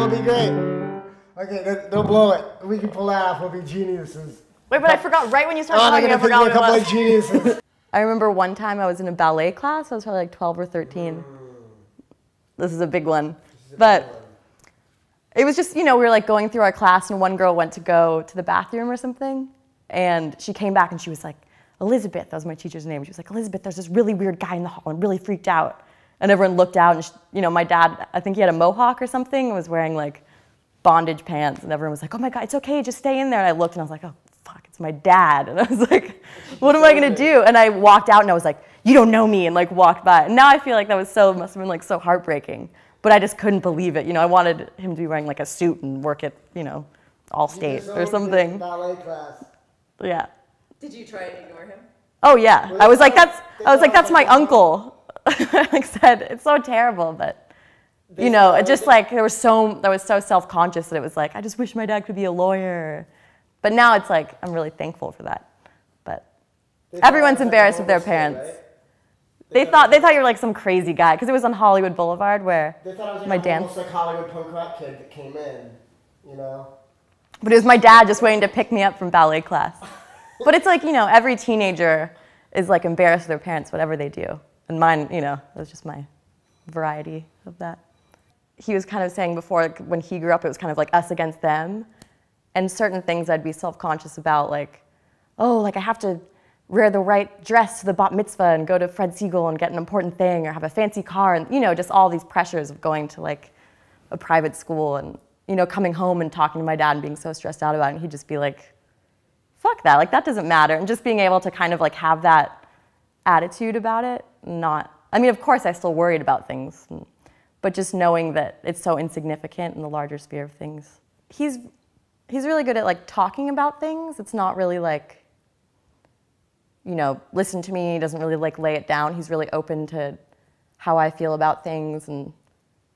It'll be great. Okay, don't blow it. We can pull that off. We'll be geniuses. Wait, but I forgot right when you started talking. I forgot what it was. A couple of geniuses. I remember one time I was in a ballet class. I was probably like 12 or 13. This is a big one. But it was just, you know, we were like going through our class and one girl went to go to the bathroom or something. And she came back and she was like, Elizabeth, that was my teacher's name. She was like, Elizabeth, there's this really weird guy in the hall. I'm really freaked out. And everyone looked out and, you know, my dad, I think he had a mohawk or something and was wearing like bondage pants. And everyone was like, oh my God, it's okay, just stay in there. And I looked and I was like, oh, fuck, it's my dad. And I was like, what am I gonna do? And I walked out and I was like, you don't know me, and like walked by. And now I feel like that must have been like so heartbreaking. But I just couldn't believe it. You know, I wanted him to be wearing like a suit and work at, you know, Allstate or something. Ballet class. Yeah. Did you try and ignore him? Oh yeah. I was like, that's my uncle. Like said, it's so terrible, but you know, it just like I was so self-conscious that it was like, I just wish my dad could be a lawyer. But now it's like I'm really thankful for that. But everyone's embarrassed with their parents. They thought you were like some crazy guy because it was on Hollywood Boulevard where they thought I was my dad. Almost like Hollywood punk rock kid that came in, you know. But it was my dad just waiting to pick me up from ballet class. But it's like, you know, every teenager is like embarrassed with their parents, whatever they do. And mine, you know, it was just my variety of that. He was kind of saying before, like, when he grew up, it was kind of like us against them. And certain things I'd be self-conscious about, like, oh, like I have to wear the right dress to the bat mitzvah and go to Fred Siegel and get an important thing or have a fancy car. And, you know, just all these pressures of going to like a private school and, you know, coming home and talking to my dad and being so stressed out about it. And he'd just be like, fuck that, like that doesn't matter. And just being able to kind of like have that attitude about it, I mean, of course I still worried about things, but just knowing that it's so insignificant in the larger sphere of things. He's really good at like talking about things. It's not really like, you know, listen to me, he doesn't really like lay it down. He's really open to how I feel about things and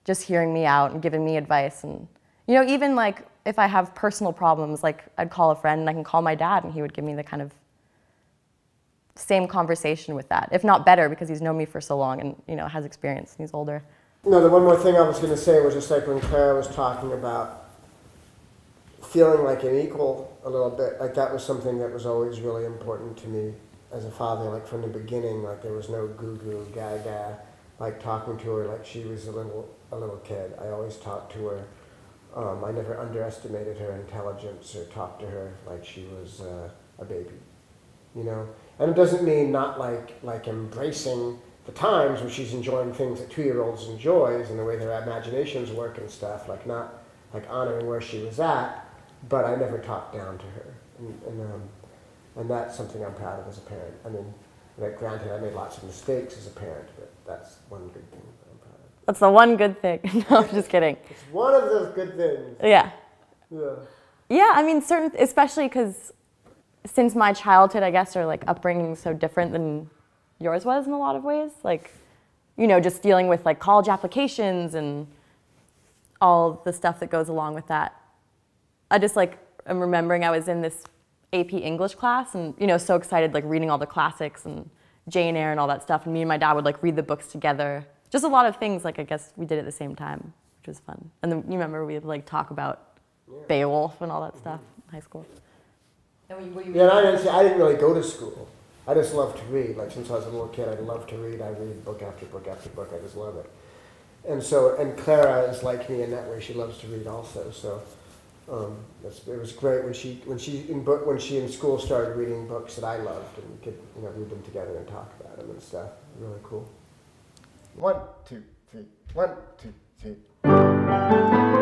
just hearing me out and giving me advice. And, you know, even like if I have personal problems, like I'd call a friend and I can call my dad and he would give me the kind of same conversation with that, if not better, because he's known me for so long and, you know, has experience and he's older. No, the one more thing I was going to say was just like when Clara was talking about feeling like an equal a little bit, like that was something that was always really important to me as a father, like from the beginning, like there was no goo-goo, gaga, like talking to her like she was a little kid. I always talked to her. I never underestimated her intelligence or talked to her like she was a baby, you know? And it doesn't mean not like embracing the times when she's enjoying things that 2-year-olds enjoys and the way their imaginations work and stuff, like not like honoring where she was at, but I never talked down to her. And that's something I'm proud of as a parent. I mean, like, granted, I made lots of mistakes as a parent, but that's one good thing that I'm proud of. That's the one good thing. No, I'm just kidding. It's one of those good things. Yeah. Yeah. Yeah, I mean, especially because since my childhood, I guess, or like upbringing is so different than yours was in a lot of ways. Like, you know, just dealing with like college applications and all the stuff that goes along with that. I just like, I'm remembering I was in this AP English class and, you know, so excited, like reading all the classics and Jane Eyre and all that stuff. And me and my dad would like read the books together. Just a lot of things, like I guess we did at the same time, which was fun. And then you remember we would like talk about Beowulf and all that stuff in high school. And were you Yeah, and I didn't really go to school. I just loved to read. Like since I was a little kid, I loved to read. I read book after book after book. I just love it. And Clara is like me in that way. She loves to read also. So it was great when she in school started reading books that I loved, and we could, you know, read them together and talk about them and stuff. Really cool. 1, 2, 3. 1, 2, 3.